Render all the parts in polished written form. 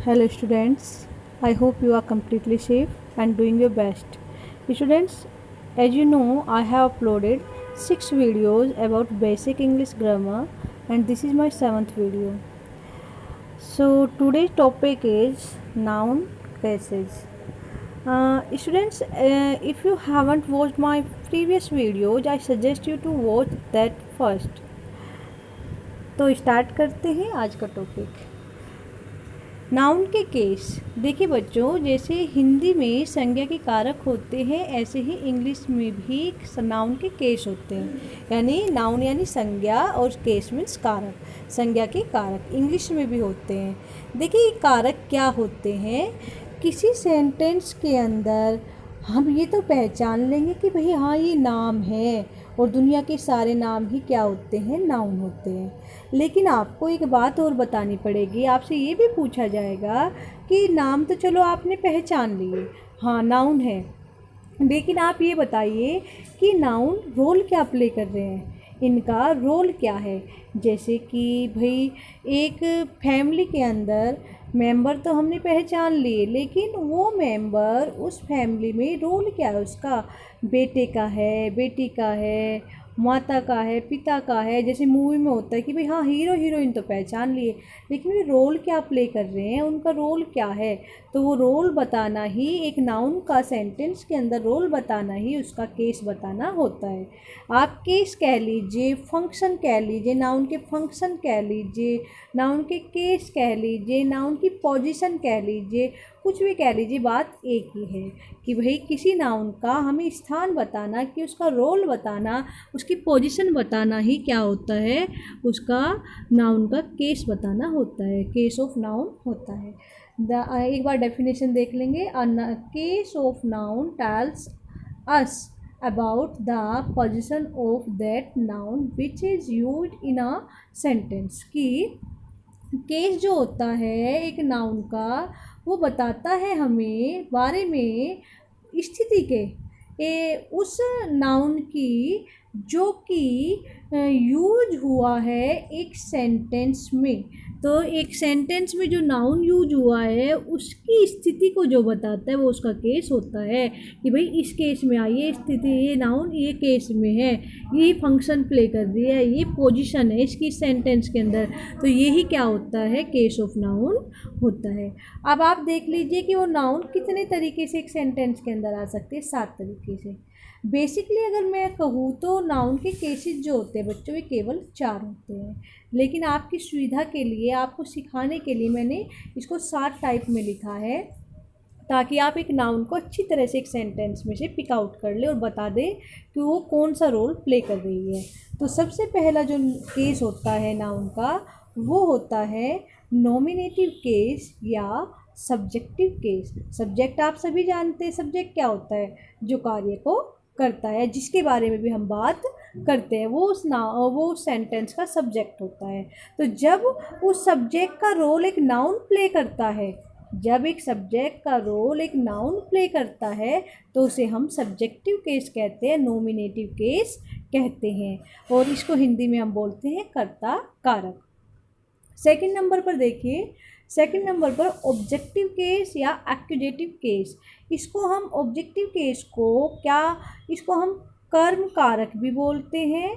Hello students, I hope you are completely safe and doing your best. Students, as you know, I have uploaded 6 videos about basic English grammar and this is my 7th video. So today's topic is noun cases. Students, if you haven't watched my previous videos, I suggest you to watch that first. तो start करते हैं आज का topic. Noun के case. देखिए बच्चों, जैसे हिंदी में संज्ञा के कारक होते हैं ऐसे ही इंग्लिश में भी नाउन के केस होते हैं। यानी नाउन यानी संज्ञा और केस मीन्स कारक, संज्ञा के कारक इंग्लिश में भी होते हैं। देखिए कारक क्या होते हैं, किसी सेंटेंस के अंदर हम ये तो पहचान लेंगे कि भाई हाँ ये नाम है, और दुनिया के सारे नाम ही क्या होते हैं, नाउन होते हैं। लेकिन आपको एक बात और बतानी पड़ेगी, आपसे ये भी पूछा जाएगा कि नाम तो चलो आपने पहचान लिए, हाँ नाउन है, लेकिन आप ये बताइए कि नाउन रोल क्या प्ले कर रहे हैं, इनका रोल क्या है। जैसे कि भाई एक फैमिली के अंदर मेंबर तो हमने पहचान लिए, लेकिन वो मेंबर उस फैमिली में रोल क्या है उसका, बेटे का है, बेटी का है, माता का है, पिता का है। जैसे मूवी में होता है कि भाई हाँ हीरो हीरोइन तो पहचान लिए, लेकिन वे रोल क्या प्ले कर रहे हैं, उनका रोल क्या है। तो वो रोल बताना ही एक नाउन का, सेंटेंस के अंदर रोल बताना ही उसका केस बताना होता है। आप केस कह लीजिए, फंक्शन कह लीजिए, नाउन के फंक्शन कह लीजिए, नाउन के केस कह लीजिए, नाउन की पोजीशन कह लीजिए, कुछ भी कह लीजिए, बात एक ही है कि भाई किसी नाउन का हमें स्थान बताना, कि उसका रोल बताना, उसकी पोजीशन बताना ही क्या होता है, उसका नाउन का केस बताना होता है, केस ऑफ नाउन होता है। एक बार डेफिनेशन देख लेंगे। Case of noun tells us about the position of that noun which is used in a sentence। कि केस जो होता है एक नाउन का, वो बताता है हमें बारे में स्थिति के उस नाउन की जो कि यूज हुआ है एक सेंटेंस में। तो एक सेंटेंस में जो नाउन यूज हुआ है उसकी स्थिति को जो बताता है वो उसका केस होता है, कि भाई इस केस में आई ये स्थिति, ये नाउन ये केस में है, ये फंक्शन प्ले कर रही है, ये पोजीशन है इसकी सेंटेंस के अंदर। तो यही क्या होता है, केस ऑफ नाउन होता है। अब आप देख लीजिए कि वो नाउन कितने तरीके से एक सेंटेंस के अंदर आ सकते हैं, 7 तरीके से। बेसिकली अगर मैं कहूँ तो नाउन के केसेस जो होते हैं बच्चों, वे केवल 4 होते हैं, लेकिन आपकी सुविधा के लिए, आपको सिखाने के लिए मैंने इसको 7 टाइप में लिखा है, ताकि आप एक नाउन को अच्छी तरह से एक सेंटेंस में से पिक आउट कर ले और बता दे कि वो कौन सा रोल प्ले कर रही है। तो सबसे पहला जो केस होता है नाउन का, वो होता है नॉमिनेटिव केस या सब्जेक्टिव केस। सब्जेक्ट आप सभी जानते हैं, सब्जेक्ट क्या होता है, जो कार्य को करता है, जिसके बारे में भी हम बात करते हैं, वो सेंटेंस का सब्जेक्ट होता है। तो जब उस सब्जेक्ट का रोल एक नाउन प्ले करता है, जब एक सब्जेक्ट का रोल एक नाउन प्ले करता है तो उसे हम सब्जेक्टिव केस कहते हैं, नॉमिनेटिव केस कहते हैं, और इसको हिंदी में हम बोलते हैं कर्ता कारक। सेकंड नंबर पर देखिए, सेकंड नंबर पर ऑब्जेक्टिव केस या एक्यूजेटिव केस। इसको हम ऑब्जेक्टिव केस को क्या, इसको हम कर्म कारक भी बोलते हैं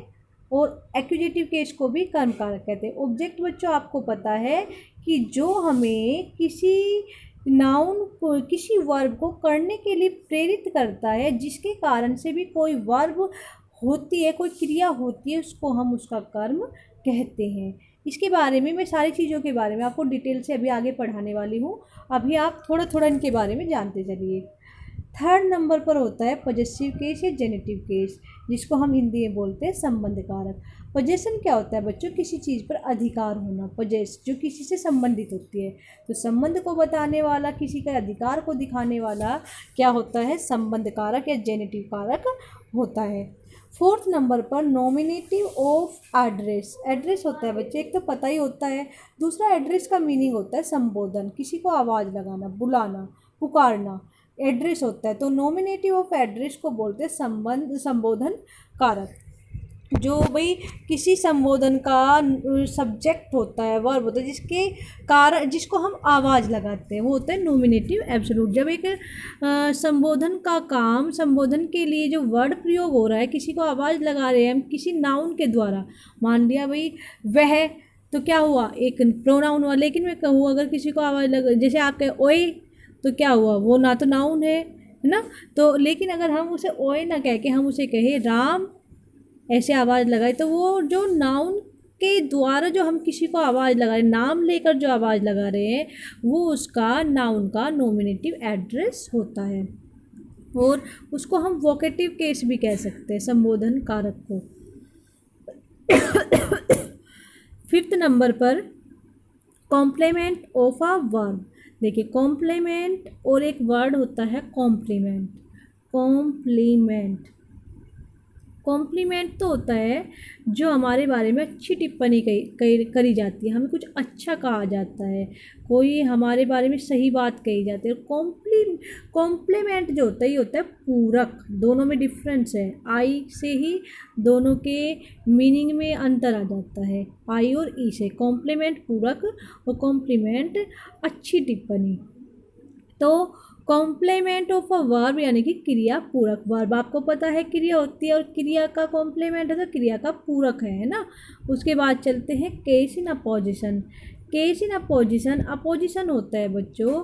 और एक्यूजेटिव केस को भी कर्म कारक कहते हैं। ऑब्जेक्ट बच्चों आपको पता है कि जो हमें किसी नाउन को, किसी वर्ब को करने के लिए प्रेरित करता है, जिसके कारण से भी कोई वर्ब होती है, कोई क्रिया होती है, उसको हम उसका कर्म कहते हैं। इसके बारे में मैं सारी चीज़ों के बारे में आपको डिटेल से अभी आगे पढ़ाने वाली हूँ, अभी आप थोड़ा थोड़ा इनके बारे में जानते चलिए। थर्ड नंबर पर होता है पॉजेसिव केस या जेनेटिव केस, जिसको हम हिंदी में बोलते हैं संबंध कारक। पोजेशन क्या होता है बच्चों, किसी चीज़ पर अधिकार होना, पोजेस जो किसी से संबंधित होती है, तो संबंध को बताने वाला, किसी का अधिकार को दिखाने वाला क्या होता है, संबंध कारक या जेनेटिव कारक होता है। फोर्थ नंबर पर नॉमिनेटिव ऑफ एड्रेस। एड्रेस होता है बच्चे, एक तो पता ही होता है, दूसरा एड्रेस का मीनिंग होता है संबोधन, किसी को आवाज़ लगाना, बुलाना, पुकारना, एड्रेस होता है। तो नॉमिनेटिव ऑफ एड्रेस को बोलते हैं संबोधन कारक। जो भाई किसी संबोधन का सब्जेक्ट होता है, वर्ब होता है, जिसके कारण जिसको हम आवाज़ लगाते हैं, वो होता है नॉमिनेटिव एब्सोल्यूट। जब एक संबोधन का काम, संबोधन के लिए जो वर्ड प्रयोग हो रहा है, किसी को आवाज़ लगा रहे हैं हम किसी नाउन के द्वारा, मान लिया भाई वह, तो क्या हुआ, एक प्रोनाउन हुआ। लेकिन मैं कहूँ अगर किसी को आवाज़ लगा, जैसे आप कहे ओए, तो क्या हुआ, वो ना तो नाउन है ना। तो लेकिन अगर हम उसे ओए ना कह के हम उसे कहे राम, ऐसे आवाज़ लगाए, तो वो जो नाउन के द्वारा जो हम किसी को आवाज़ लगा रहे हैं, नाम लेकर जो आवाज़ लगा रहे हैं, वो उसका नाउन का नॉमिनेटिव एड्रेस होता है। और उसको हम वोकेटिव केस भी कह सकते हैं, संबोधन कारक को। 5th नंबर पर कॉम्प्लीमेंट ऑफ अ वर्ब। देखिए कॉम्प्लीमेंट और एक वर्ड होता है कॉम्प्लीमेंट। कॉम्प्लीमेंट, कॉम्प्लीमेंट तो होता है जो हमारे बारे में अच्छी टिप्पणी करी जाती है, हमें कुछ अच्छा कहा जाता है, कोई हमारे बारे में सही बात कही जाती है। कॉम्प्लीमेंट जो होता है ये होता है पूरक। दोनों में डिफरेंस है, आई से ही दोनों के मीनिंग में अंतर आ जाता है, आई और ई से। कॉम्प्लीमेंट पूरक और कॉम्प्लीमेंट अच्छी टिप्पणी। तो कॉम्प्लीमेंट ऑफ अ वर्ब यानी कि क्रिया पूरक। वर्ब आपको पता है क्रिया होती है और क्रिया का कॉम्प्लीमेंट है तो क्रिया का पूरक है ना। उसके बाद चलते हैं case in opposition. Case in opposition, opposition होता है बच्चों,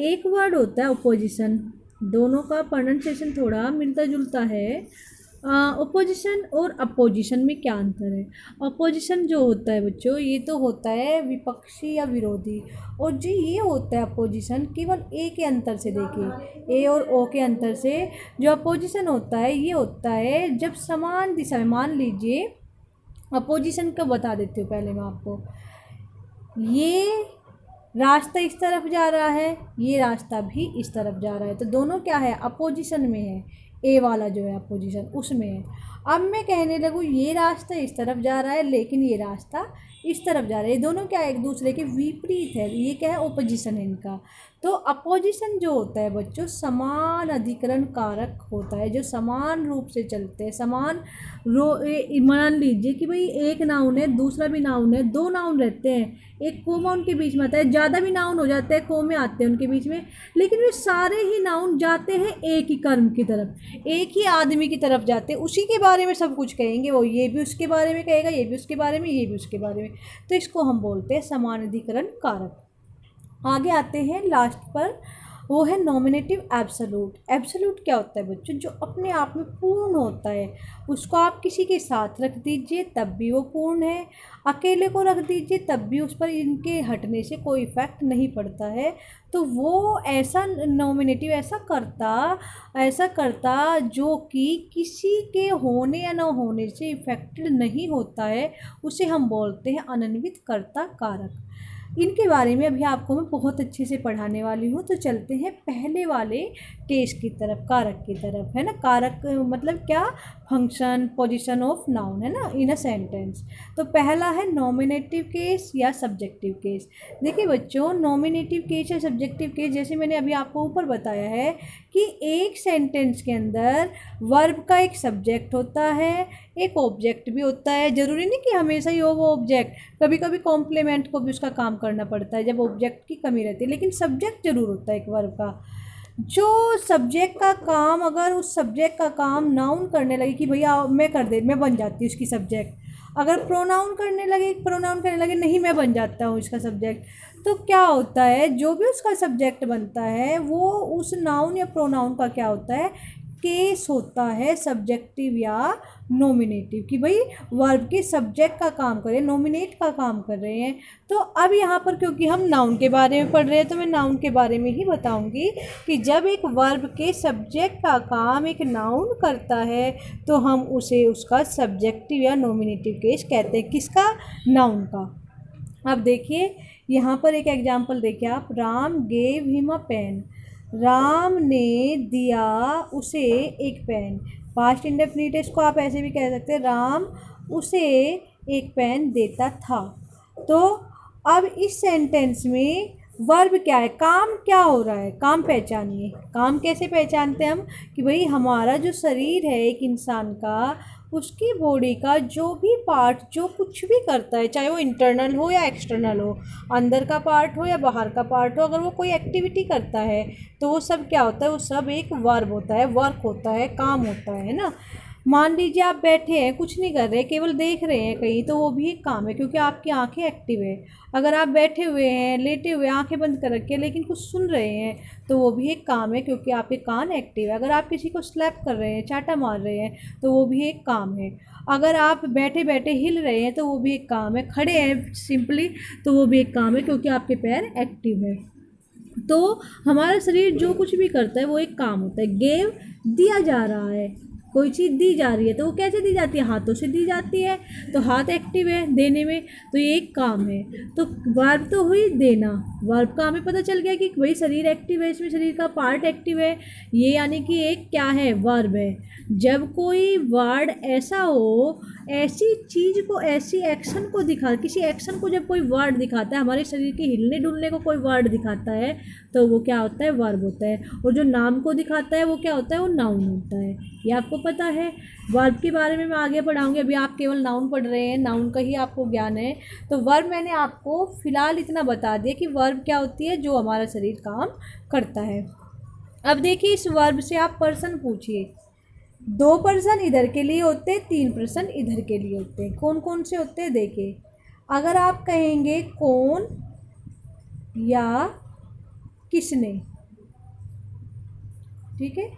एक वर्ड होता है अपोजिशन, दोनों का प्रोनाउंसिएशन थोड़ा मिलता जुलता है। अपोजिशन और अपोजिशन में क्या अंतर है। अपोजिशन जो होता है बच्चों, ये तो होता है विपक्षी या विरोधी, और जो ये होता है अपोजिशन, केवल ए के अंतर से देखिए, ए और ओ के अंतर से जो अपोजिशन होता है, ये होता है जब समान दिशा में, मान लीजिए अपोजिशन का बता देती हूँ पहले मैं आपको, ये रास्ता इस तरफ जा रहा है, ये रास्ता भी इस तरफ जा रहा है, तो दोनों क्या है, अपोजिशन में है। ए वाला जो है अपोजिशन उसमें है। अब मैं कहने लगूँ ये रास्ता इस तरफ जा रहा है लेकिन ये रास्ता इस तरफ जा रहा है, ये दोनों क्या है, एक दूसरे के विपरीत है, ये क्या है, ओपोजिशन है इनका। तो अपोजिशन जो होता है बच्चों, समान अधिकरण कारक होता है, जो समान रूप से चलते हैं, समान मान लीजिए कि भाई एक नाउन है दूसरा भी नाउन है, दो नाउन रहते हैं, एक कोमा उनके बीच में आता है, ज़्यादा भी नाउन हो जाते हैं, कोमे आते हैं उनके बीच में, लेकिन वे सारे ही नाउन जाते हैं एक ही कर्म की तरफ, एक ही आदमी की तरफ जाते हैं, उसी के बारे में सब कुछ कहेंगे, वो ये भी उसके बारे में कहेगा, ये भी उसके बारे में, ये भी उसके बारे में। तो इसको हम बोलते हैं समान अधिकरण कारक। आगे आते हैं लास्ट पर, वो है नॉमिनेटिव एब्सोल्यूट। एब्सोल्यूट क्या होता है बच्चों, जो अपने आप में पूर्ण होता है, उसको आप किसी के साथ रख दीजिए तब भी वो पूर्ण है, अकेले को रख दीजिए तब भी उस पर इनके हटने से कोई इफ़ेक्ट नहीं पड़ता है। तो वो ऐसा नॉमिनेटिव ऐसा करता जो कि किसी के होने या न होने से इफ़ेक्टेड नहीं होता है, उसे हम बोलते हैं अनन्वित कर्ता कारक। इनके बारे में अभी आपको मैं बहुत अच्छे से पढ़ाने वाली हूँ। तो चलते हैं पहले वाले केस की तरफ, कारक की तरफ, है ना। कारक मतलब क्या, फंक्शन, पोजीशन ऑफ नाउन, है ना, इन अ सेंटेंस। तो पहला है नॉमिनेटिव केस या सब्जेक्टिव केस। देखिए बच्चों, नॉमिनेटिव केस या सब्जेक्टिव केस, जैसे मैंने अभी आपको ऊपर बताया है कि एक सेंटेंस के अंदर वर्ब का एक सब्जेक्ट होता है, एक ऑब्जेक्ट भी होता है। ज़रूरी नहीं कि हमेशा ही हो वो ऑब्जेक्ट, कभी कभी कॉम्प्लीमेंट को भी उसका काम करना पड़ता है जब ऑब्जेक्ट की कमी रहती है, लेकिन सब्जेक्ट जरूर होता है एक वर्ब का। जो सब्जेक्ट का काम, अगर उस सब्जेक्ट का काम नाउन करने लगे कि भैया मैं बन जाती हूँ उसकी सब्जेक्ट, अगर प्रोनाउन करने लगे नहीं मैं बन जाता हूँ इसका सब्जेक्ट, तो क्या होता है, जो भी उसका सब्जेक्ट बनता है वो उस नाउन या प्रोनाउन का क्या होता है, केस होता है, सब्जेक्टिव या नॉमिनेटिव, कि भाई वर्ब के सब्जेक्ट का काम कर रहे हैं, नॉमिनेट का काम कर रहे हैं। तो अब यहाँ पर क्योंकि हम नाउन के बारे में पढ़ रहे हैं तो मैं नाउन के बारे में ही बताऊंगी कि जब एक वर्ब के सब्जेक्ट का काम एक नाउन करता है तो हम उसे उसका सब्जेक्टिव या नॉमिनेटिव केस कहते हैं, किसका, नाउन का। अब देखिए यहाँ पर एक एग्जाम्पल देखिए आप, Ram gave him a pen. Ram ने दिया उसे एक पेन। पास्ट इंडेफिनिट इसको आप ऐसे भी कह सकते हैं, राम उसे एक पेन देता था। तो अब इस सेंटेंस में वर्ब क्या है, काम क्या हो रहा है, काम पहचानिए। काम कैसे पहचानते हैं हम, कि भाई हमारा जो शरीर है एक इंसान का, उसकी बॉडी का जो भी पार्ट जो कुछ भी करता है, चाहे वो इंटरनल हो या एक्सटर्नल हो, अंदर का पार्ट हो या बाहर का पार्ट हो, अगर वो कोई एक्टिविटी करता है तो वो सब क्या होता है, वो सब एक वर्ब होता है, वर्क होता है, काम होता है ना। मान लीजिए आप बैठे हैं, कुछ नहीं कर रहे, केवल देख रहे हैं कहीं, तो वो भी एक काम है क्योंकि आपकी आंखें एक्टिव है। अगर आप बैठे हुए हैं, लेटे हुए, आंखें बंद कर रखी है, लेकिन कुछ सुन रहे हैं, तो वो भी एक काम है क्योंकि आपके कान एक्टिव है। अगर आप किसी को स्लैप कर रहे हैं, चाटा मार रहे हैं, तो वो भी एक काम है। अगर आप बैठे बैठे हिल रहे हैं, तो वो भी एक काम है। खड़े हैं सिंपली, तो वो भी एक काम है क्योंकि आपके पैर एक्टिव है। तो हमारा शरीर जो कुछ भी करता है वो एक काम होता है। गेम दिया जा रहा है, कोई चीज़ दी जा रही है, तो वो कैसे दी जाती है, हाथों से दी जाती है, तो हाथ एक्टिव है देने में, तो ये एक काम है। तो वर्ब तो हुई देना, वर्ब का हमें पता चल गया कि भाई शरीर एक्टिव है, इसमें शरीर का पार्ट एक्टिव है, ये यानी कि एक क्या है, वर्ब है। जब कोई वर्ड ऐसा हो, ऐसी चीज़ को, ऐसी एक्शन को दिखा, किसी एक्शन को जब कोई वर्ड दिखाता है, हमारे शरीर के हिलने डुलने को कोई वर्ड दिखाता है, तो वो क्या होता है, वर्ब होता है। और जो नाम को दिखाता है वो क्या होता है, वो नाउन होता है। ये आपको पता है। वर्ब के बारे में मैं आगे पढ़ाऊंगी, अभी आप केवल नाउन पढ़ रहे हैं, नाउन का ही आपको ज्ञान है। तो वर्ब मैंने आपको फ़िलहाल इतना बता दिया कि वर्ब क्या होती है, जो हमारा शरीर काम करता है। अब देखिए, इस वर्ब से आप पर्सन पूछिए। 2 पर्सन इधर के लिए होते हैं, 3 पर्सन इधर के लिए होते हैं। कौन कौन से होते हैं देखिए। अगर आप कहेंगे कौन या किसने, ठीक है,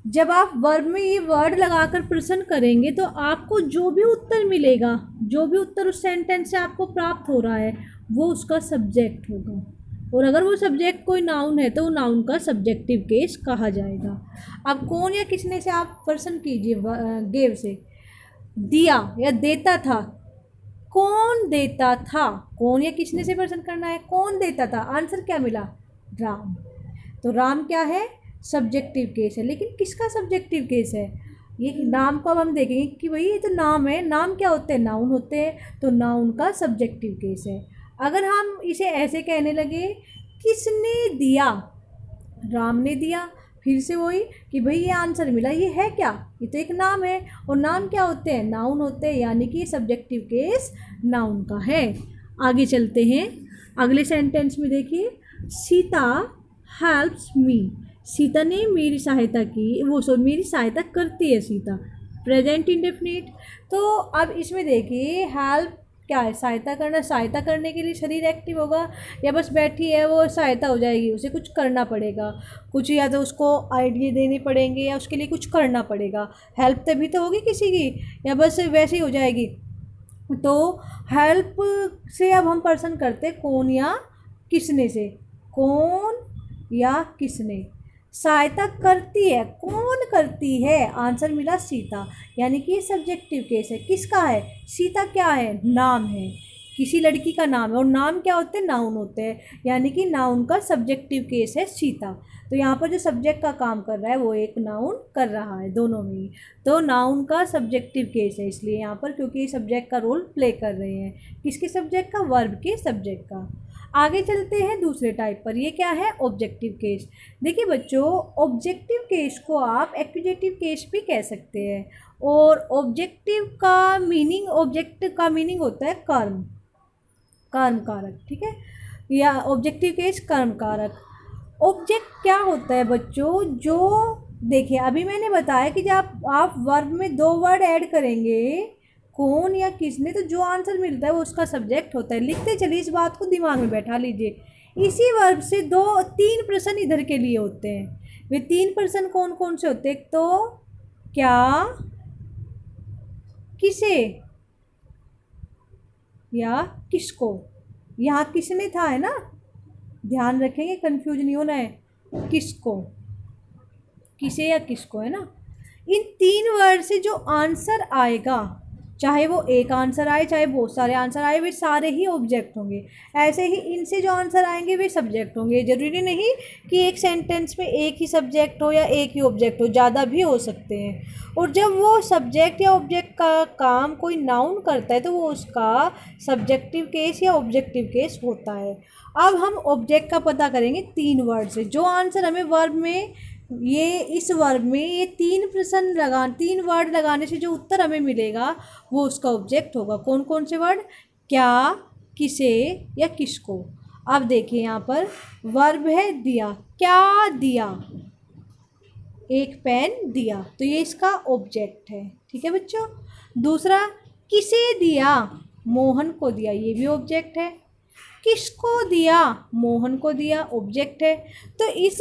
जब आप वर्ब में ये वर्ड लगाकर प्रश्न करेंगे तो आपको जो भी उत्तर मिलेगा, जो भी उत्तर उस सेंटेंस से आपको प्राप्त हो रहा है, वो उसका सब्जेक्ट होगा। और अगर वो सब्जेक्ट कोई नाउन है तो वो नाउन का सब्जेक्टिव केस कहा जाएगा। अब कौन या किसने से आप प्रश्न कीजिए, गेव से। दिया या देता था, कौन देता था, कौन या किसने से प्रश्न करना है, कौन देता था, आंसर क्या मिला, राम। तो राम क्या है, सब्जेक्टिव केस है। लेकिन किसका सब्जेक्टिव केस है, ये नाम को अब हम देखेंगे कि भाई ये तो नाम है, नाम क्या होते हैं, नाउन होते हैं, तो नाउन का सब्जेक्टिव केस है। अगर हम इसे ऐसे कहने लगे, किसने दिया, राम ने दिया, फिर से वही कि भाई ये आंसर मिला, ये है क्या, ये तो एक नाम है, और नाम क्या होते हैं, नाउन होते हैं, यानी कि सब्जेक्टिव केस नाउन का है। आगे चलते हैं, अगले सेंटेंस में देखिए, सीता हेल्प्स मी, सीता ने मेरी सहायता की, वो सो मेरी सहायता करती है सीता, प्रेजेंट इंडेफिनिट। तो अब इसमें देखिए, हेल्प क्या है, सहायता करना। सहायता करने के लिए शरीर एक्टिव होगा, या बस बैठी है वो सहायता हो जाएगी, उसे कुछ करना पड़ेगा, कुछ या तो उसको आइडिया देने पड़ेंगे या उसके लिए कुछ करना पड़ेगा। हेल्प तभी तो होगी किसी की, या बस वैसे ही हो जाएगी। तो हेल्प से अब हम पर्सन करते कौन या किसने से, कौन या किसने, सहायता करती है, कौन करती है, आंसर मिला सीता, यानी कि ये सब्जेक्टिव केस है। किसका है, सीता क्या है, नाम है, किसी लड़की का नाम है, और नाम क्या होते हैं, नाउन होते हैं, यानी कि नाउन का सब्जेक्टिव केस है सीता। तो यहाँ पर जो सब्जेक्ट का काम कर रहा है वो एक नाउन कर रहा है, दोनों में ही। तो नाउन का सब्जेक्टिव केस है इसलिए यहाँ पर, क्योंकि ये सब्जेक्ट का रोल प्ले कर रहे हैं, किसके सब्जेक्ट का, वर्ब के सब्जेक्ट का। आगे चलते हैं दूसरे टाइप पर, ये क्या है, ऑब्जेक्टिव केस। देखिए बच्चों, ऑब्जेक्टिव केस को आप एक्यूजेटिव केस भी कह सकते हैं, और ऑब्जेक्टिव का मीनिंग, ऑब्जेक्ट का मीनिंग होता है कर्म, कर्म कारक, ठीक है, या ऑब्जेक्टिव केस कर्म कारक। ऑब्जेक्ट क्या होता है बच्चों, जो देखिए अभी मैंने बताया कि जब आप वर्ब में 2 वर्ड ऐड करेंगे, कौन या किसने, तो जो आंसर मिलता है वो उसका सब्जेक्ट होता है। लिखते चलिए, इस बात को दिमाग में बैठा लीजिए। इसी वर्ब से 3 प्रश्न इधर के लिए होते हैं। वे 3 प्रश्न कौन कौन से होते हैं, एक तो क्या, किसे या किसको। यहाँ किसने था है ना, ध्यान रखेंगे, कंफ्यूज नहीं होना है, किसको, किसे या किसको, है ना। इन 3 वर्ड से जो आंसर आएगा चाहे वो एक आंसर आए चाहे बहुत सारे आंसर आए, वे सारे ही ऑब्जेक्ट होंगे। ऐसे ही इनसे जो आंसर आएंगे वे सब्जेक्ट होंगे। ज़रूरी नहीं कि एक सेंटेंस में एक ही सब्जेक्ट हो या एक ही ऑब्जेक्ट हो, ज़्यादा भी हो सकते हैं। और जब वो सब्जेक्ट या ऑब्जेक्ट का काम कोई नाउन करता है तो वो उसका सब्जेक्टिव केस या ऑब्जेक्टिव केस होता है। अब हम ऑब्जेक्ट का पता करेंगे 3 वर्ड से। जो आंसर हमें वर्ब में ये इस वर्ब में ये 3 वर्ड लगाने से जो उत्तर हमें मिलेगा वो उसका ऑब्जेक्ट होगा। कौन कौन से वर्ड? क्या, किसे या किसको। अब देखिए यहाँ पर वर्ब है दिया। क्या दिया? एक पेन दिया, तो ये इसका ऑब्जेक्ट है। ठीक है बच्चों। दूसरा, किसे दिया? मोहन को दिया, ये भी ऑब्जेक्ट है। किसको दिया? मोहन को दिया, ऑब्जेक्ट है। तो इस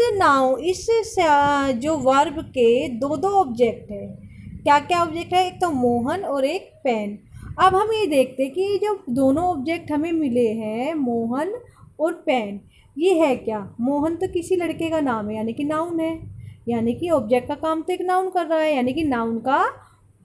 जो वर्ब के दो दो ऑब्जेक्ट है। क्या क्या ऑब्जेक्ट है? एक तो मोहन और एक पेन। अब हम ये देखते हैं कि जो दोनों ऑब्जेक्ट हमें मिले हैं, मोहन और पेन, ये है क्या? मोहन तो किसी लड़के का नाम है, यानी कि नाउन है, यानी कि ऑब्जेक्ट का काम तो एक नाउन कर रहा है, यानी कि नाउन का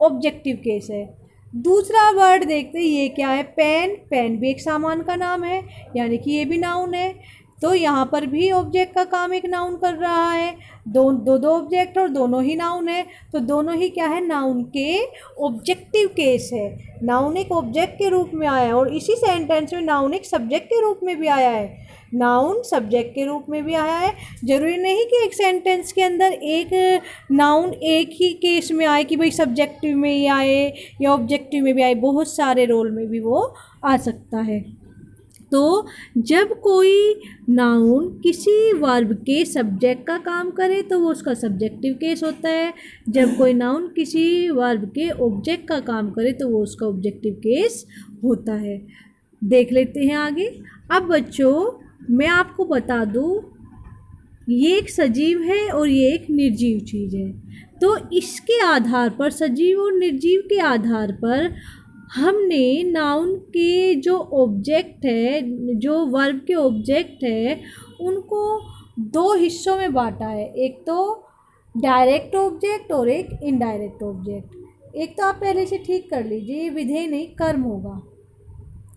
ऑब्जेक्टिव केस है। दूसरा वर्ड देखते हैं, ये क्या है? पेन। पेन भी एक सामान का नाम है, यानी कि ये भी नाउन है। तो यहाँ पर भी ऑब्जेक्ट का काम एक नाउन कर रहा है। दो ऑब्जेक्ट और दोनों ही नाउन है, तो दोनों ही क्या है? नाउन के ऑब्जेक्टिव केस है। नाउन एक ऑब्जेक्ट के रूप में आया है और इसी सेंटेंस में नाउन एक सब्जेक्ट के रूप में भी आया है। नाउन सब्जेक्ट के रूप में भी आया है। ज़रूरी नहीं कि एक सेंटेंस के अंदर एक नाउन एक ही केस में आए कि भाई सब्जेक्टिव में ही आए या ऑब्जेक्टिव में भी आए, बहुत सारे रोल में भी वो आ सकता है। तो जब कोई नाउन किसी वर्ब के सब्जेक्ट का काम करे तो वो उसका सब्जेक्टिव केस होता है। जब कोई नाउन किसी वर्ब के ऑब्जेक्ट का काम करे तो वो उसका ऑब्जेक्टिव केस होता है। देख लेते हैं आगे। अब बच्चों मैं आपको बता दूं, ये एक सजीव है और ये एक निर्जीव चीज़ है। तो इसके आधार पर, सजीव और निर्जीव के आधार पर, हमने नाउन के जो ऑब्जेक्ट है, जो वर्ब के ऑब्जेक्ट है, उनको 2 हिस्सों में बांटा है। एक तो डायरेक्ट ऑब्जेक्ट और एक इनडायरेक्ट ऑब्जेक्ट। एक तो आप पहले से ठीक कर लीजिए, ये विधेय नहीं कर्म होगा।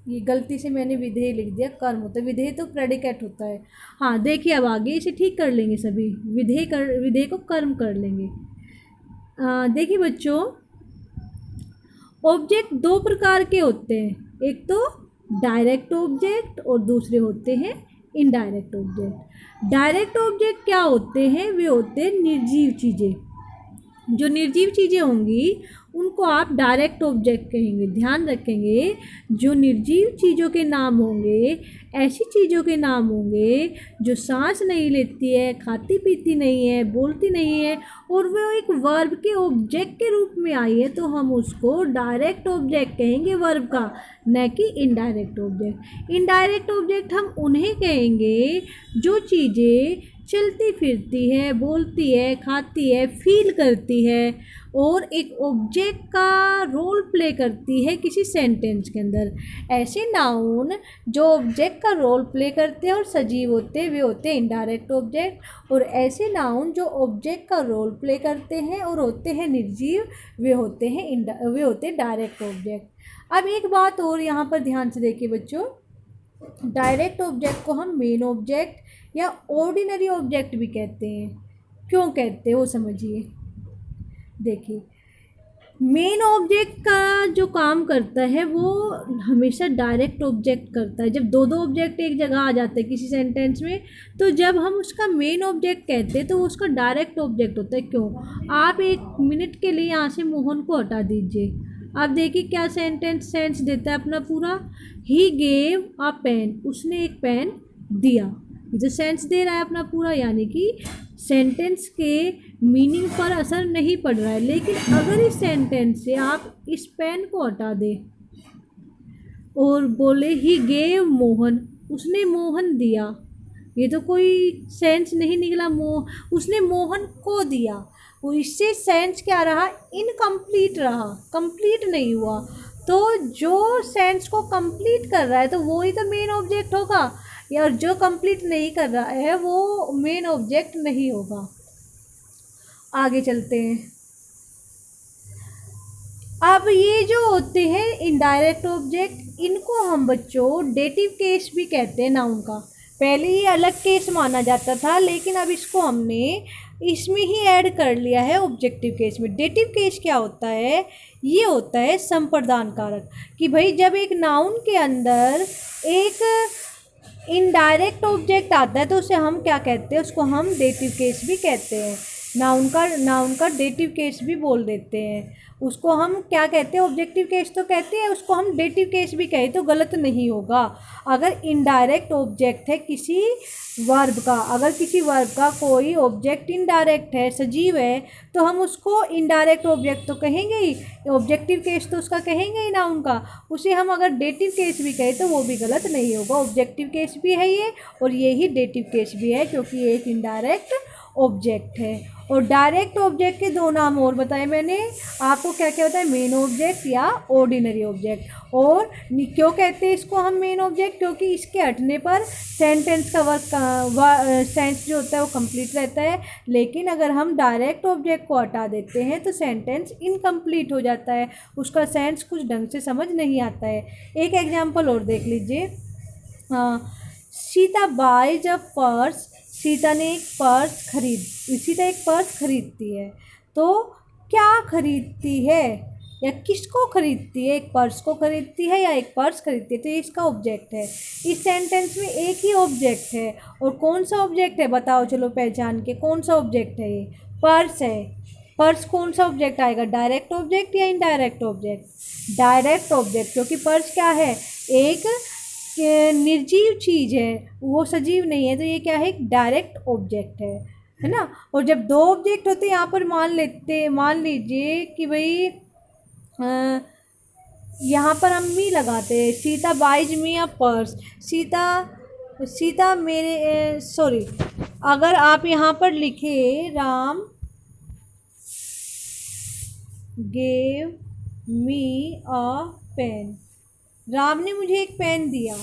ये गलती से मैंने विधेय लिख दिया, कर्म होता है। विधेय तो प्रेडिकेट होता है। हाँ देखिए, अब आगे इसे ठीक कर लेंगे सभी। विधेय को कर्म कर लेंगे। देखिए बच्चों, ऑब्जेक्ट 2 प्रकार के होते हैं। एक तो डायरेक्ट ऑब्जेक्ट और दूसरे होते हैं इनडायरेक्ट ऑब्जेक्ट। डायरेक्ट ऑब्जेक्ट क्या होते हैं? वे होते हैं निर्जीव चीज़ें। जो निर्जीव चीज़ें होंगी उनको आप डायरेक्ट ऑब्जेक्ट कहेंगे। ध्यान रखेंगे, जो निर्जीव चीज़ों के नाम होंगे, ऐसी चीज़ों के नाम होंगे जो सांस नहीं लेती है, खाती पीती नहीं है, बोलती नहीं है और वो एक वर्ब के ऑब्जेक्ट के रूप में आई है, तो हम उसको डायरेक्ट ऑब्जेक्ट कहेंगे वर्ब का, न कि इनडायरेक्ट ऑब्जेक्ट। इनडायरेक्ट ऑब्जेक्ट हम उन्हें कहेंगे जो चीज़ें चलती फिरती है, बोलती है, खाती है, फील करती है और एक ऑब्जेक्ट का रोल प्ले करती है किसी सेंटेंस के अंदर। ऐसे नाउन जो ऑब्जेक्ट का रोल प्ले करते हैं और सजीव होते हैं वे होते हैं इनडायरेक्ट ऑब्जेक्ट, और ऐसे नाउन जो ऑब्जेक्ट का रोल प्ले करते हैं और होते हैं निर्जीव वे होते हैं डायरेक्ट ऑब्जेक्ट। अब एक बात और यहाँ पर ध्यान से देखिए बच्चों, डायरेक्ट ऑब्जेक्ट को हम मेन ऑब्जेक्ट या ऑर्डिनरी ऑब्जेक्ट भी कहते हैं। क्यों कहते हैं वो समझिए। देखिए, मेन ऑब्जेक्ट का जो काम करता है वो हमेशा डायरेक्ट ऑब्जेक्ट करता है। जब दो ऑब्जेक्ट एक जगह आ जाते हैं किसी सेंटेंस में, तो जब हम उसका मेन ऑब्जेक्ट कहते हैं तो वो उसका डायरेक्ट ऑब्जेक्ट होता है। क्यों? आप 1 मिनट के लिए यहाँ से मोहन को हटा दीजिए, आप देखिए क्या सेंस देता है अपना पूरा। ही गेव अ पेन, उसने एक पेन दिया, जो सेंस दे रहा है अपना पूरा, यानी कि सेंटेंस के मीनिंग पर असर नहीं पड़ रहा है। लेकिन अगर इस सेंटेंस से आप इस पेन को हटा दें और बोले ही गेव मोहन, उसने मोहन दिया, ये तो कोई सेंस नहीं निकला। उसने मोहन को दिया, वो इससे सेंस क्या रहा? इनकम्प्लीट रहा, कंप्लीट नहीं हुआ। तो जो सेंस को कंप्लीट कर रहा है तो वो ही तो मेन ऑब्जेक्ट होगा, या जो कंप्लीट नहीं कर रहा है वो मेन ऑब्जेक्ट नहीं होगा। आगे चलते हैं। अब ये जो होते हैं इनडायरेक्ट ऑब्जेक्ट, इनको हम बच्चों डेटिव केस भी कहते हैं नाउन का। पहले ये अलग केस माना जाता था, लेकिन अब इसको हमने इसमें ही ऐड कर लिया है ऑब्जेक्टिव केस में। डेटिव केस क्या होता है? ये होता है संप्रदान कारक, कि भाई जब एक नाउन के अंदर एक इनडायरेक्ट ऑब्जेक्ट आता है तो उसे हम क्या कहते हैं? उसको हम डेटिव केस भी कहते हैं। नाउन का डेटिव केस भी बोल देते हैं। उसको हम क्या कहते हैं? ऑब्जेक्टिव केस तो कहते हैं, उसको हम डेटिव केस भी कहें तो गलत नहीं होगा। अगर इनडायरेक्ट ऑब्जेक्ट है किसी वर्ब का, अगर किसी वर्ब का कोई ऑब्जेक्ट इनडायरेक्ट है, सजीव है, तो हम उसको इनडायरेक्ट ऑब्जेक्ट तो कहेंगे ही, ऑब्जेक्टिव केस तो उसका कहेंगे ही नाउन का। उसे हम अगर डेटिव केस भी कहें तो वो भी गलत नहीं होगा। ऑब्जेक्टिव केस भी है ये, और ये ही डेटिव केस भी है, क्योंकि ये एक इनडायरेक्ट ऑब्जेक्ट है। और डायरेक्ट ऑब्जेक्ट के दो नाम और बताए मैंने आपको, क्या क्या होता है? मेन ऑब्जेक्ट या ऑर्डिनरी ऑब्जेक्ट। और क्यों कहते हैं इसको हम मेन ऑब्जेक्ट? क्योंकि इसके हटने पर सेंटेंस का सेंस जो होता है वो कंप्लीट रहता है। लेकिन अगर हम डायरेक्ट ऑब्जेक्ट को हटा देते हैं तो सेंटेंस इनकम्प्लीट हो जाता है, उसका सेंस कुछ ढंग से समझ नहीं आता है। एक एग्जाम्पल और देख लीजिए। Sita buys a purse, Sita एक पर्स खरीदती है। तो क्या खरीदती है या किसको खरीदती है? एक पर्स को खरीदती है या एक पर्स खरीदती है? तो ये इसका ऑब्जेक्ट है। इस सेंटेंस में एक ही ऑब्जेक्ट है, और कौन सा ऑब्जेक्ट है बताओ? चलो पहचान के, कौन सा ऑब्जेक्ट है? ये पर्स है। पर्स कौन सा ऑब्जेक्ट आएगा? डायरेक्ट ऑब्जेक्ट या इनडायरेक्ट ऑब्जेक्ट? डायरेक्ट ऑब्जेक्ट, क्योंकि पर्स क्या है? एक निर्जीव चीज़ है, वो सजीव नहीं है, तो ये क्या है? एक डायरेक्ट ऑब्जेक्ट है ना। और जब दो ऑब्जेक्ट होते हैं, यहाँ पर मान लीजिए कि भाई यहाँ पर हम मी लगाते हैं, Sita buys me a purse. Sita Sita मेरे सॉरी, अगर आप यहाँ पर लिखे Ram gave me a pen, Ram ने मुझे एक पेन दिया।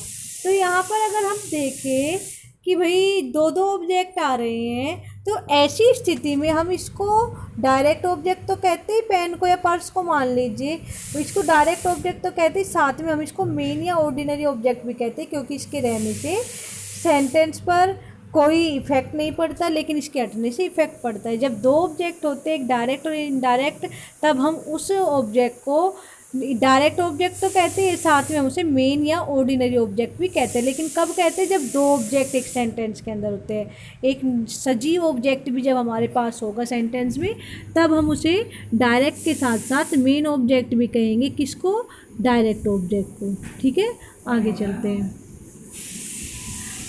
तो यहाँ पर अगर हम देखें कि भाई दो दो ऑब्जेक्ट आ रहे हैं, तो ऐसी स्थिति में हम इसको डायरेक्ट ऑब्जेक्ट तो कहते ही, पेन को या पर्स को मान लीजिए, तो इसको डायरेक्ट ऑब्जेक्ट तो कहते ही, साथ में हम इसको मेन या ऑर्डिनरी ऑब्जेक्ट भी कहते हैं, क्योंकि इसके रहने से सेंटेंस पर कोई इफेक्ट नहीं पड़ता, लेकिन इसके हटने से इफेक्ट पड़ता है। जब दो ऑब्जेक्ट होते हैं, एक डायरेक्ट और इनडायरेक्ट, तब हम उस ऑब्जेक्ट को डायरेक्ट ऑब्जेक्ट तो कहते हैं, साथ में हम उसे मेन या ऑर्डिनरी ऑब्जेक्ट भी कहते हैं। लेकिन कब कहते हैं? जब दो ऑब्जेक्ट एक सेंटेंस के अंदर होते हैं। एक सजीव ऑब्जेक्ट भी जब हमारे पास होगा सेंटेंस में, तब हम उसे डायरेक्ट के साथ साथ मेन ऑब्जेक्ट भी कहेंगे। किसको? डायरेक्ट ऑब्जेक्ट को। ठीक है, आगे चलते हैं।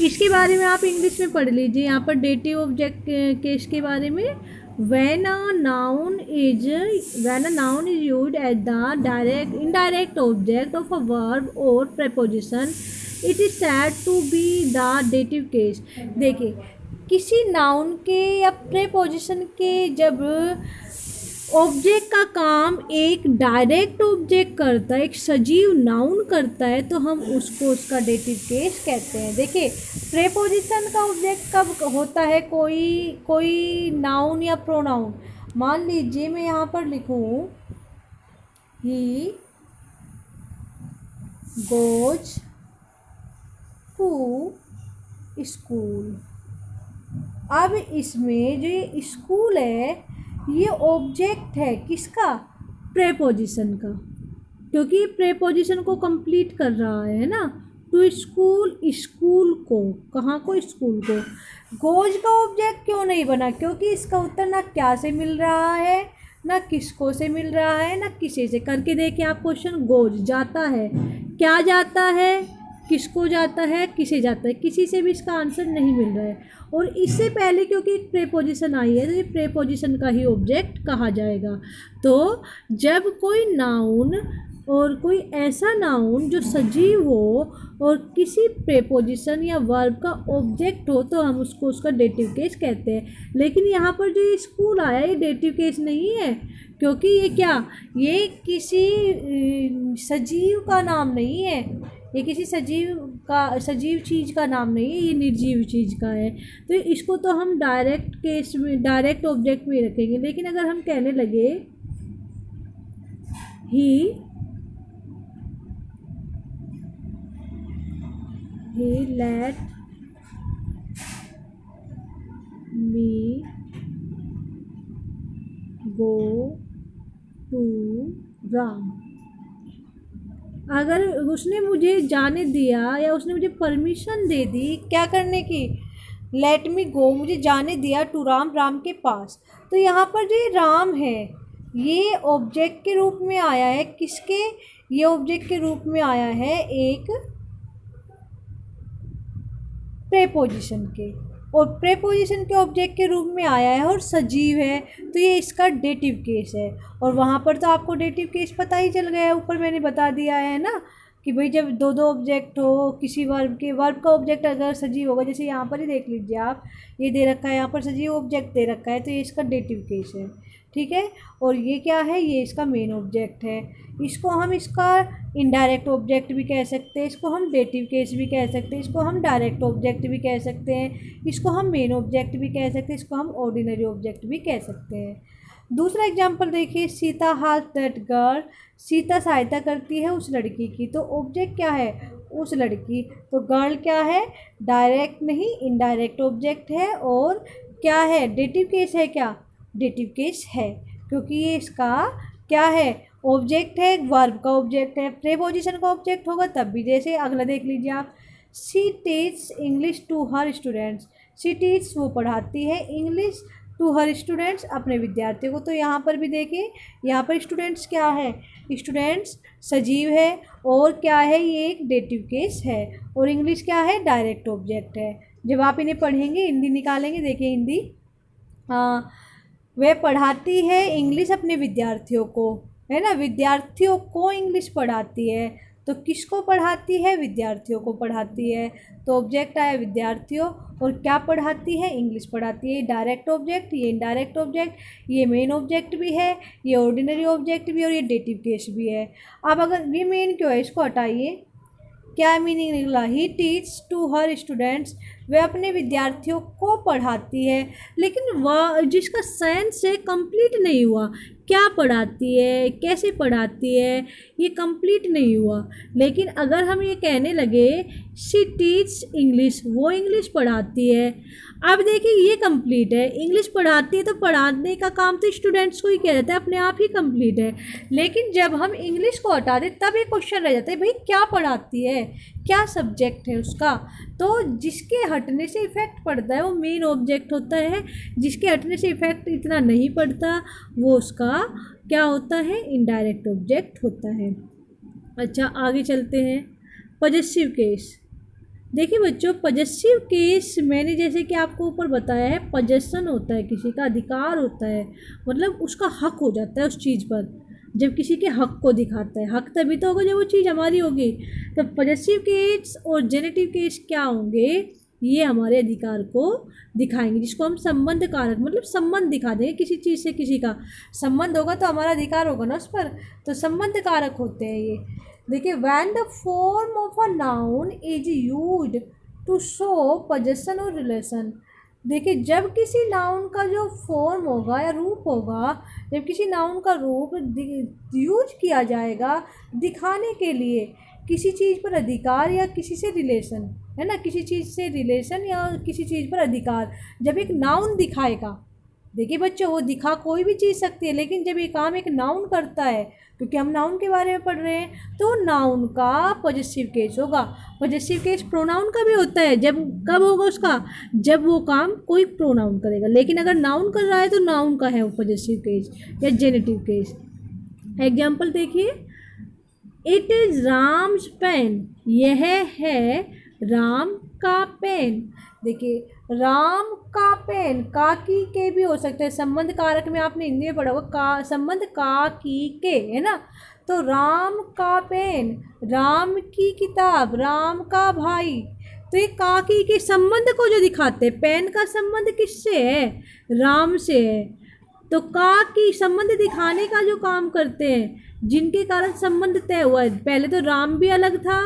इसके बारे में आप इंग्लिश में पढ़ लीजिए, यहाँ पर डेटिव ऑब्जेक्ट केस के बारे में। when a noun is used as the indirect object of a verb or preposition, it is said to be the dative case। देखिए, किसी नाउन के या प्रेपोजिशन के जब ऑब्जेक्ट का काम एक डायरेक्ट ऑब्जेक्ट करता है, एक सजीव नाउन करता है, तो हम उसको उसका डेटिव केस कहते हैं। देखिए, प्रेपोजिशन का ऑब्जेक्ट कब होता है? कोई नाउन या प्रोनाउन। मान लीजिए मैं यहाँ पर लिखूँ ही गोज टू स्कूल। अब इसमें जो ये स्कूल है, ये ऑब्जेक्ट है किसका? प्रेपोजिशन का, क्योंकि प्रेपोजिशन को कंप्लीट कर रहा है ना। तो स्कूल को, कहाँ को? स्कूल को। गोज का ऑब्जेक्ट क्यों नहीं बना? क्योंकि इसका उत्तर ना क्या से मिल रहा है, ना किसको से मिल रहा है, ना किसे से। करके देखिए आप क्वेश्चन। गोज जाता है, क्या जाता है? किसको जाता है, किसे जाता है? किसी से भी इसका आंसर नहीं मिल रहा है। और इससे पहले क्योंकि एक प्रेपोजिशन आई है, तो ये प्रेपोजिशन का ही ऑब्जेक्ट कहा जाएगा। तो जब कोई नाउन और कोई ऐसा नाउन जो सजीव हो और किसी प्रेपोजिशन या वर्ब का ऑब्जेक्ट हो, तो हम उसको उसका डेटिव केस कहते हैं। लेकिन यहाँ पर जो ये स्कूल आया, ये डेटिव केस नहीं है, क्योंकि ये क्या? ये किसी सजीव का नाम नहीं है, ये किसी सजीव चीज़ का नाम नहीं है, ये निर्जीव चीज़ का है। तो इसको तो हम डायरेक्ट केस में, डायरेक्ट ऑब्जेक्ट में रखेंगे। लेकिन अगर हम कहने लगे he let me go to Ram. अगर उसने मुझे जाने दिया या उसने मुझे परमिशन दे दी क्या करने की, लेट मी गो, मुझे जाने दिया टू राम, राम के पास। तो यहाँ पर जो ये राम है ये ऑब्जेक्ट के रूप में आया है, किसके, ये ऑब्जेक्ट के रूप में आया है एक प्रेपोजिशन के, और प्रेपोजिशन के ऑब्जेक्ट के रूप में आया है और सजीव है, तो ये इसका डेटिव केस है। और वहाँ पर तो आपको डेटिव केस पता ही चल गया है, ऊपर मैंने बता दिया है ना कि भाई जब दो दो ऑब्जेक्ट हो किसी वर्ब के, वर्ब का ऑब्जेक्ट अगर सजीव होगा, जैसे यहाँ पर ही देख लीजिए आप, ये दे रखा है यहाँ पर सजीव ऑब्जेक्ट दे रखा है, तो ये इसका डेटिव केस है, ठीक है। और ये क्या है, ये इसका मेन ऑब्जेक्ट है। इसको हम इसका इनडायरेक्ट ऑब्जेक्ट भी कह सकते हैं, इसको हम डेटिव केस भी कह सकते हैं, इसको हम डायरेक्ट ऑब्जेक्ट भी कह सकते हैं, इसको हम मेन ऑब्जेक्ट भी कह सकते हैं, इसको हम ऑर्डिनरी ऑब्जेक्ट भी कह सकते हैं। दूसरा एग्जांपल देखिए, Sita help that girl, Sita सहायता करती है उस लड़की की, तो ऑब्जेक्ट क्या है, उस लड़की, तो गर्ल क्या है, डायरेक्ट नहीं इनडायरेक्ट ऑब्जेक्ट है, और क्या है, डेटिव केस है, क्या डेटिव केस है, क्योंकि ये इसका क्या है, ऑब्जेक्ट है, वर्ब का ऑब्जेक्ट है। प्रेपोजिशन का ऑब्जेक्ट होगा तब भी, जैसे अगला देख लीजिए आप, she teach English to her students, she teach वो पढ़ाती है, इंग्लिश टू हर स्टूडेंट्स अपने विद्यार्थियों को, तो यहाँ पर भी देखिए, यहाँ पर स्टूडेंट्स क्या है, स्टूडेंट्स सजीव है, और क्या है, ये एक डेटिव केस है, और इंग्लिश क्या है, डायरेक्ट ऑब्जेक्ट है। जब आप इन्हें पढ़ेंगे, हिंदी निकालेंगे, देखिए हिंदी, वह पढ़ाती है इंग्लिश अपने विद्यार्थियों को, है ना, विद्यार्थियों को इंग्लिश पढ़ाती है, तो किसको पढ़ाती है, विद्यार्थियों को पढ़ाती है, तो ऑब्जेक्ट आया विद्यार्थियों, और क्या पढ़ाती है, इंग्लिश पढ़ाती है। डायरेक्ट ऑब्जेक्ट, ये इनडायरेक्ट ऑब्जेक्ट, ये मेन ऑब्जेक्ट भी है, ये ऑर्डिनरी ऑब्जेक्ट भी, और ये डेटिव केस भी है। अब अगर ये मेन क्यों है, इसको हटाइए, क्या मीनिंग निकला, ही टीच टू हर स्टूडेंट्स, वह अपने विद्यार्थियों को पढ़ाती है, लेकिन वह जिसका सेंस है कंप्लीट नहीं हुआ, क्या पढ़ाती है, कैसे पढ़ाती है, ये कंप्लीट नहीं हुआ। लेकिन अगर हम ये कहने लगे शी टीच इंग्लिश, वो इंग्लिश पढ़ाती है, अब देखिए ये कंप्लीट है, इंग्लिश पढ़ाती है, तो पढ़ाने का काम तो स्टूडेंट्स को ही किया जाता है, अपने आप ही कंप्लीट है। लेकिन जब हम इंग्लिश को हटा दें तब एक क्वेश्चन रह जाता है, भाई क्या पढ़ाती है, क्या सब्जेक्ट है उसका, तो जिसके हटने से इफ़ेक्ट पड़ता है वो मेन ऑब्जेक्ट होता है, जिसके हटने से इफ़ेक्ट इतना नहीं पड़ता वो उसका क्या होता है, इनडायरेक्ट ऑब्जेक्ट होता है। अच्छा आगे चलते हैं, पॉजेसिव केस। देखिए बच्चों, पॉजेसिव केस मैंने जैसे कि आपको ऊपर बताया है, पॉजेशन होता है, किसी का अधिकार होता है, मतलब उसका हक हो जाता है उस चीज़ पर, जब किसी के हक को दिखाता है, हक तभी तो होगा जब वो चीज़ हमारी होगी। तो पॉजेसिव केस और जेनेटिव केस क्या होंगे, ये हमारे अधिकार को दिखाएंगे, जिसको हम संबंध कारक, मतलब संबंध दिखा देंगे, किसी चीज़ से किसी का संबंध होगा तो हमारा अधिकार होगा ना उस पर, तो संबंध कारक होते हैं ये। देखिए, when the form of a noun is used to show possession और रिलेशन। देखिए, जब किसी नाउन का जो फॉर्म होगा या रूप होगा, जब किसी नाउन का रूप यूज किया जाएगा दिखाने के लिए किसी चीज़ पर अधिकार या किसी से रिलेशन, है ना, किसी चीज़ से रिलेशन या किसी चीज़ पर अधिकार, जब एक नाउन दिखाएगा, देखिए बच्चों वो दिखा कोई भी चीज़ सकती है, लेकिन जब ये काम एक नाउन करता है, क्योंकि हम नाउन के बारे में पढ़ रहे हैं, तो नाउन का पॉजेसिव केस होगा। पॉजेसिव केस प्रोनाउन का भी होता है, जब कब होगा उसका, जब वो काम कोई प्रोनाउन करेगा, लेकिन अगर नाउन कर रहा है तो नाउन का है वो पॉजेसिव केस या जेनेटिव केस। एग्जाम्पल देखिए, इट इज़ राम्स पेन, यह है राम का पेन। देखिए, राम का पेन, का की के भी हो सकते हैं, संबंध कारक में आपने हिंदी में पढ़ा होगा, का संबंध का की के, है ना, तो राम का पेन, राम की किताब, राम का भाई, तो ये का की के संबंध को जो दिखाते हैं, पेन का संबंध किससे है, राम से है, तो का की संबंध दिखाने का जो काम करते हैं, जिनके कारण संबंध तय हुआ है, पहले तो राम भी अलग था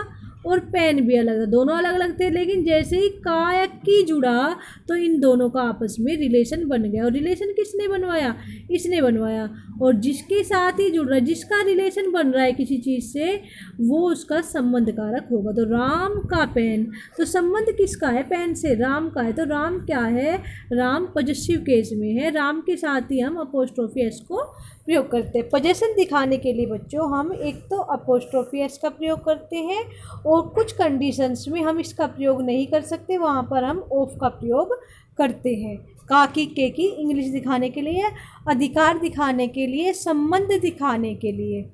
और पेन भी अलग था, दोनों अलग अलग थे, लेकिन जैसे ही का या की जुड़ा तो इन दोनों का आपस में रिलेशन बन गया। और रिलेशन किसने बनवाया? इसने बनवाया। और जिसके साथ ही जुड़ रहा है, जिसका रिलेशन बन रहा है किसी चीज़ से, वो उसका संबंध कारक होगा। तो राम का पेन, तो संबंध किसका है? पेन से। राम का है, तो राम क्या है? राम पॉजेसिव केस में है। राम के साथ ही हम अपोस्ट्रोफी एस को प्रयोग करते हैं। पोजेशन दिखाने के लिए बच्चों हम एक तो अपोस्ट्रोफी एस का प्रयोग करते हैं, और कुछ कंडीशंस में हम इसका प्रयोग नहीं कर सकते, वहाँ पर हम ऑफ का प्रयोग करते हैं। का की के की इंग्लिश दिखाने के लिए, अधिकार दिखाने के लिए, संबंध दिखाने के लिए।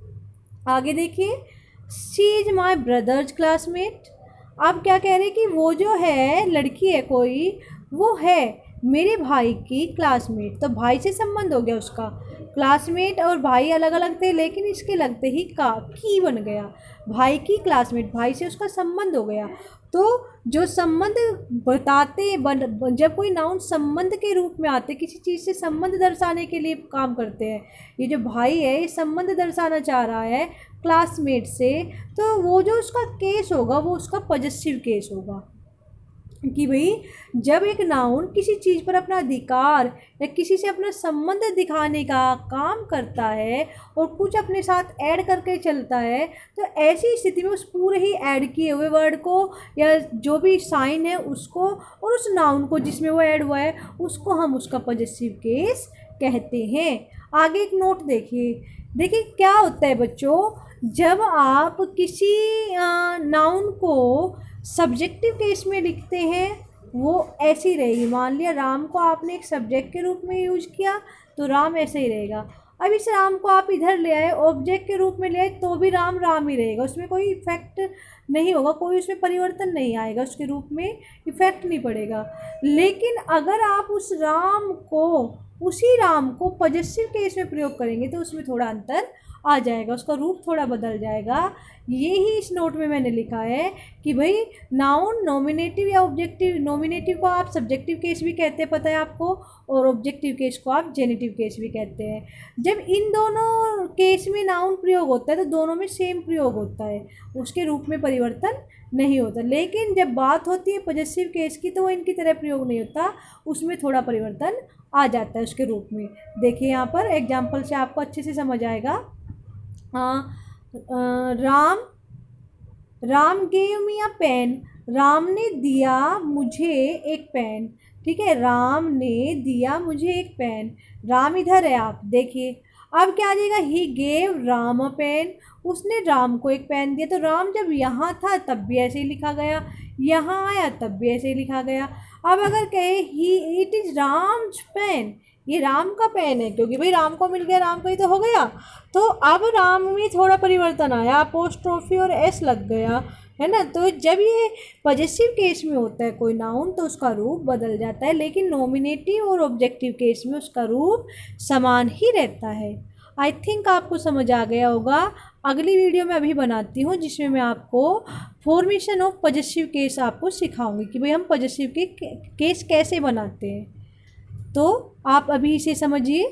आगे देखिए, she is my brothers classmate. आप क्या कह रहे हैं कि वो जो है लड़की है कोई, वो है मेरे भाई की क्लासमेट। तो भाई से संबंध हो गया उसका। क्लासमेट और भाई अलग अलग थे, लेकिन इसके लगते ही का की बन गया। भाई की क्लासमेट, भाई से उसका संबंध हो गया। तो जो संबंध बताते जब कोई नाउन संबंध के रूप में आते, किसी चीज़ से संबंध दर्शाने के लिए काम करते हैं। ये जो भाई है ये संबंध दर्शाना चाह रहा है क्लासमेट से, तो वो जो उसका केस होगा वो उसका पॉजेसिव केस होगा। कि भाई जब एक नाउन किसी चीज़ पर अपना अधिकार या किसी से अपना संबंध दिखाने का काम करता है और कुछ अपने साथ ऐड करके चलता है, तो ऐसी स्थिति में उस पूरे ही ऐड किए हुए वर्ड को या जो भी साइन है उसको और उस नाउन को जिसमें वो ऐड हुआ है उसको हम उसका पॉजेसिव केस कहते हैं। आगे एक नोट देखिए क्या होता है बच्चों, जब आप किसी नाउन को सब्जेक्टिव केस में लिखते हैं वो ऐसी रहेगी। मान लिया राम को आपने एक सब्जेक्ट के रूप में यूज किया तो राम ऐसे ही रहेगा। अब इस राम को आप इधर ले आए ऑब्जेक्ट के रूप में ले आए तो भी राम राम ही रहेगा, उसमें कोई इफेक्ट नहीं होगा, कोई उसमें परिवर्तन नहीं आएगा, उसके रूप में इफेक्ट नहीं पड़ेगा। लेकिन अगर आप उसी राम को पॉजेसिव केस में प्रयोग करेंगे तो उसमें थोड़ा अंतर आ जाएगा, उसका रूप थोड़ा बदल जाएगा। यही इस नोट में मैंने लिखा है कि भाई नाउन नॉमिनेटिव या ऑब्जेक्टिव, नॉमिनेटिव को आप सब्जेक्टिव केस भी कहते हैं पता है आपको, और ऑब्जेक्टिव केस को आप जेनिटिव केस भी कहते हैं। जब इन दोनों केस में नाउन प्रयोग होता है तो दोनों में सेम प्रयोग होता है, उसके रूप में परिवर्तन नहीं होता। लेकिन जब बात होती है पॉजेसिव केस की तो वो इनकी तरह प्रयोग नहीं होता, उसमें थोड़ा परिवर्तन आ जाता है उसके रूप में। देखिए यहाँ पर एग्जाम्पल से आपको अच्छे से समझ आएगा। Ram gave me a pen, Ram ने दिया मुझे एक पेन। ठीक है, राम ने दिया मुझे एक पेन। राम इधर है, आप देखिए अब क्या आ जाएगा, he gave Ram a pen, उसने राम को एक पेन दिया। तो राम जब यहाँ था तब भी ऐसे ही लिखा गया, यहाँ आया तब भी ऐसे ही लिखा गया। अब अगर कहे ही इट इज़ राम्स पेन, ये राम का पेन है, क्योंकि भाई राम को मिल गया, राम का ही तो हो गया। तो अब राम में थोड़ा परिवर्तन आया, अपोस्ट्रोफी और एस लग गया, है ना। तो जब ये पॉजेसिव केस में होता है कोई नाउन तो उसका रूप बदल जाता है, लेकिन नॉमिनेटिव और ऑब्जेक्टिव केस में उसका रूप समान ही रहता है। आई थिंक आपको समझ आ गया होगा। अगली वीडियो में अभी बनाती हूँ जिसमें मैं आपको फॉर्मेशन ऑफ पॉजेसिव केस आपको सिखाऊंगी कि भाई हम पॉजेसिव के केस कैसे बनाते हैं। तो आप अभी इसे समझिए।